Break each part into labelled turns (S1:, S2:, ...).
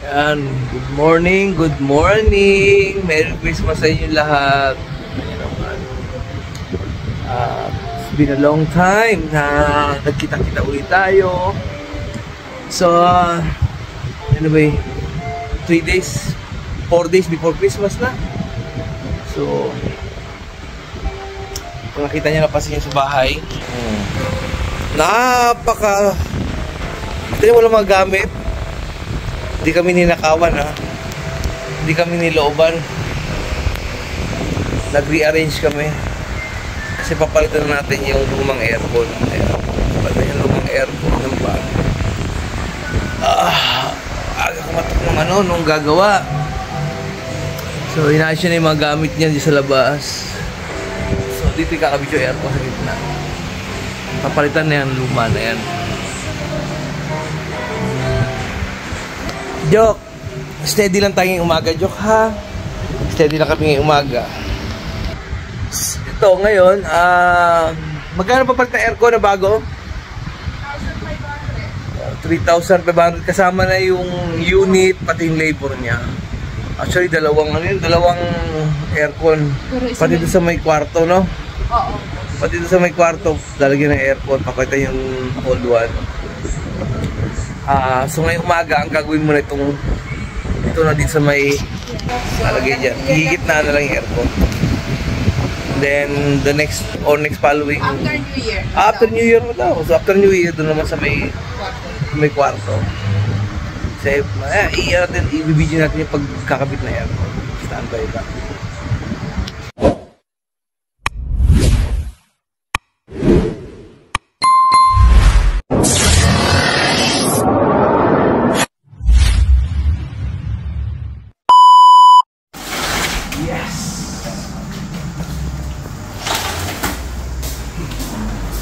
S1: Ayan, good morning, good morning. Merry Christmas sa inyo lahat. Ayan naman. It's been a long time na nagkita-kita ulit tayo. So, anyway, 3 days, 4 days before Christmas na. So, kung nakita nyo na pa sa bahay, napaka, hindi wala magamit. Hindi kami ninakawan, ha. Hindi kami nilooban. Nag-rearrange kami. Kasi papalitan natin yung lumang aircon. Ayan. Papalitan yung lumang aircon ng bago. Aga kumatok ng nung gagawa. So, inaayos na yung mga gamit niya dito sa labas. So, dito yung kakabit yung aircon sa gitna. Papalitan na yan, luma na yan. Joke, steady lang tayo ngayong umaga, Joke, ha? Steady lang kami ngayong umaga. Ito, ngayon, magkano pa palit na aircon na bago? 3,500 kasama na yung unit, pati yung labor niya. Actually, dalawang aircon. Pati doon sa may kwarto, no?
S2: Oo.
S1: Pati doon sa may kwarto, lalagyan ng aircon, papalitan yung old one. So ngayong umaga, ang gagawin mo na ito na din sa may lalagay dyan. Higit na lang yung aircon. Then, the next following
S2: After New Year.
S1: After New Year mo daw. So after New Year, doon naman sa may kwarto. So, i-video natin yung pagkakabit na aircon. Standby lang.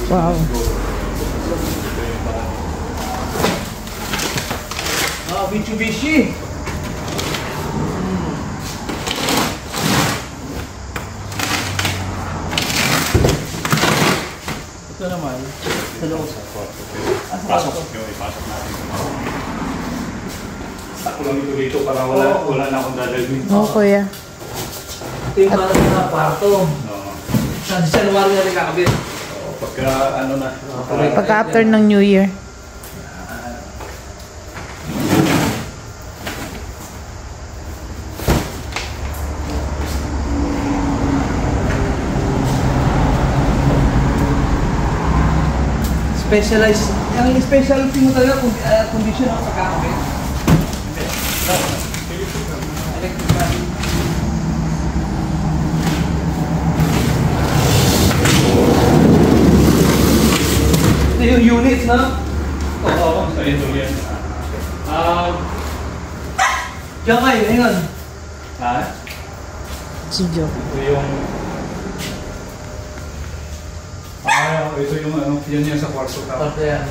S2: Wow.
S1: Mitsubishi. Ito naman, sa loob sa kwarto. Pasok natin. Ako lang dito para wala na akong dadalhin.
S2: Oo, kuya.
S1: Ito yung parang na kwarto. Sa January na rin kakabit. Pagka na.
S2: Pagka after ng New Year.
S1: Specialized. Ang specialty mo talaga condition ang pagkakabit. Electric fan. Ito yung units, na?
S3: Oo, sa ito yan.
S1: Diyan kayo, hingan.
S3: Ha?
S2: Si Joe.
S3: Ito yung... ito yung yan yan sa kwarto ka.
S1: Kwarto yan.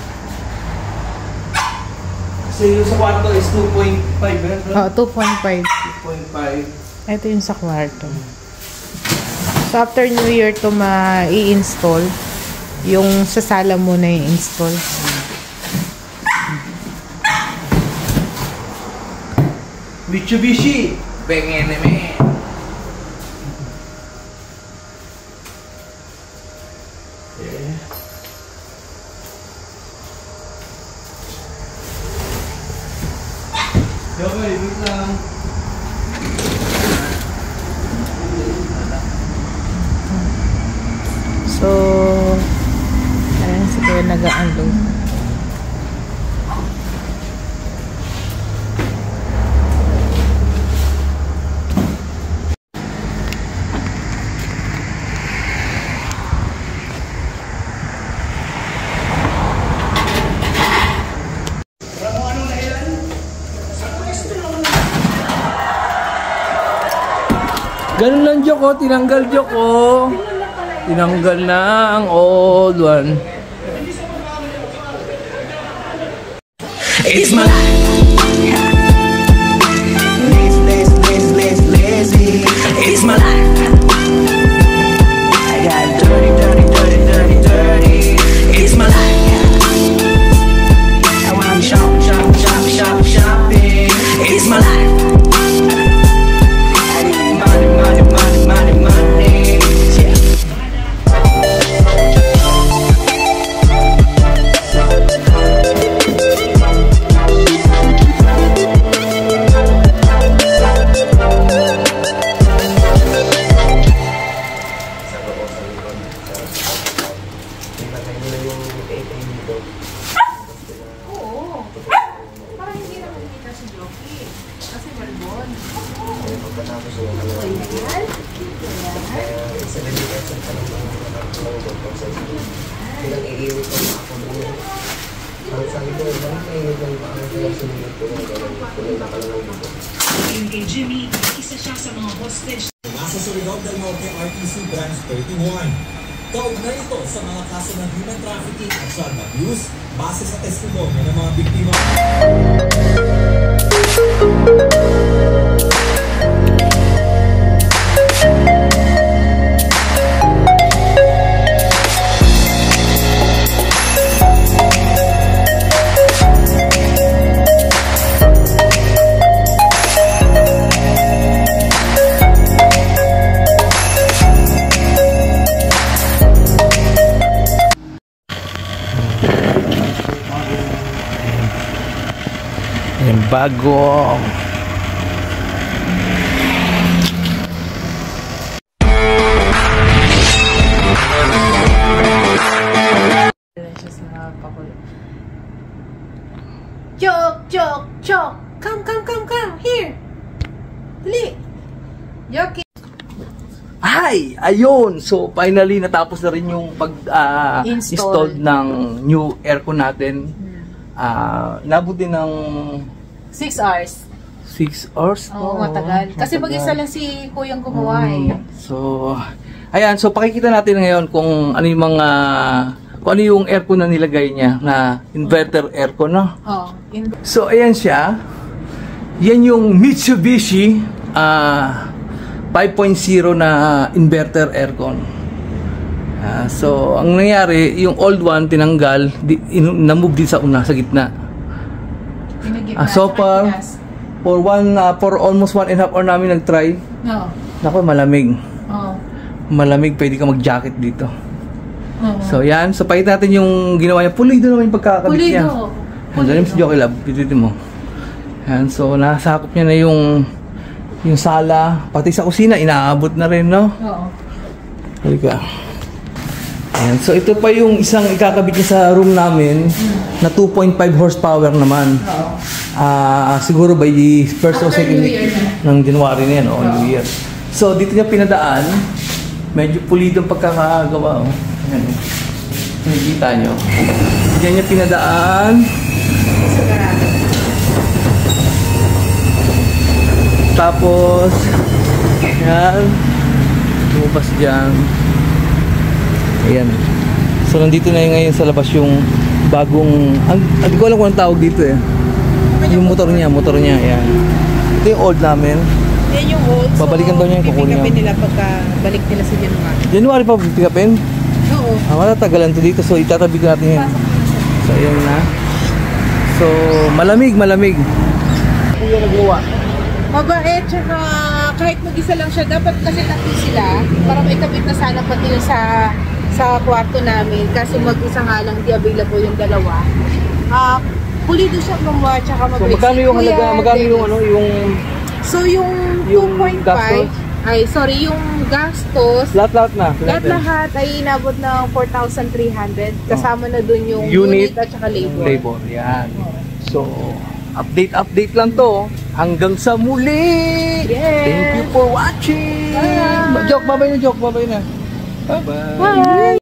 S1: Kasi yung sa kwarto is 2.5,
S2: Oo, 2.5.
S1: 2.5.
S2: Ito yung sa kwarto. So, after New Year to ma-i-install, yung sa sala muna yung install.
S1: Mitsubishi! Bengeneme! Okay, wait lang.
S2: So, ayan si kuya nag-unload.
S1: Ganun lang, Joko. Tinanggal, Joko. Tinanggal na ang old one. It's my lazy. It's my life. I got dirty. It's my life. I wanna shop. It's my
S2: si Joki. Kasi Malbon.
S4: Kaya pagkatapos yung ano, sa naligasan ka ng mga pag-sasali. Pinag-iiwit ko ako doon. Ang sabi ko, bakit naiinit lang ba ang kaya sumunod ko ng gano'n? Kunin na ka lang ng buko.
S5: Ayon kay Jimmy, isa siya sa mga hostage.
S6: Nasa Surigao del Norte RTC Branch 31. Kaugnay ito sa mga kaso ng human trafficking at child abuse base sa testimonya ng mga biktima.
S1: Yung bago.
S2: Chok! Come! Here! Dali! Joki!
S1: Hi! Ayun! So, finally, natapos na rin yung
S2: Install.
S1: install ng new aircon natin. Nabot din ng
S2: 6 hours.
S1: 6 hours.
S2: Oo, matagal. Kasi mag-isa lang si Kuyang gumawa eh.
S1: So, ayan. So, pakikita natin ngayon kung ano yung mga kung ano yung aircon na nilagay niya na inverter aircon, no?
S2: Oo.
S1: So, ayan siya. Yan yung Mitsubishi 5.0 na inverter aircon. So, ang nangyari, yung old one tinanggal, na-move din sa una, sa gitna. So far, for almost 1.5 hour namin nag-try.
S2: No.
S1: Naku, malamig.
S2: Oo.
S1: Malamig, pwede ka mag-jacket dito.
S2: Oo.
S1: So, yan. So, pakita natin yung ginawa niya. Pulido naman yung pagkakabit niya.
S2: Pulido.
S1: Yan, si Joki Lab. Pitutin mo. Yan. So, nasakop niya na yung sala. Pati sa kusina, inaabot na rin, no?
S2: Oo.
S1: Halika. Ayan. So, ito pa yung isang ikakabit niya sa room namin na 2.5 horsepower naman. Siguro by the first or second week ng January na yan, o New Year. So, dito niya pinadaan. Medyo pulido ang pagkakagawa. Oh. Ayan. Nakikita nyo. Diyan niya pinadaan. Tapos, yan. Lumabas dyan. Ayan. So, nandito na ngayon sa labas yung bagong, hindi ko alam kung anong tawag dito eh. Yung motor niya. Ayan. Ito yung old namin.
S2: Yan yung old.
S1: Babalikan daw niya yung kukunin niya.
S2: Pipikapin nila pagka balik nila sa January.
S1: January pa pipikapin?
S2: Oo.
S1: Matatagalan to dito. So, itatabi ko natin yan. So, ayan na. So, malamig. Kuya nagawa.
S2: Mabait, tsaka kahit mag-isa lang siya, dapat kasi tatlo sila para may kabit na sana pati yung sa kwarto namin. Kasi mag-isa nga lang, di available yung dalawa. Pulido siya gumawa, tsaka
S1: So,
S2: mabait.
S1: magkano yung halaga? Magkano yung ano?
S2: So, yung
S1: Yung
S2: 2.5,
S1: gastos?
S2: yung gastos,
S1: Lahat na.
S2: lahat ay inabot ng 4,300. Kasama na dun yung
S1: Unit
S2: unit at saka labor.
S1: Labor, yan. So, update lang to. Hanggang sa muli!
S2: Yes!
S1: Thank you for watching!
S2: Bye!
S1: Joke, babay na. Bye-bye.
S2: Bye!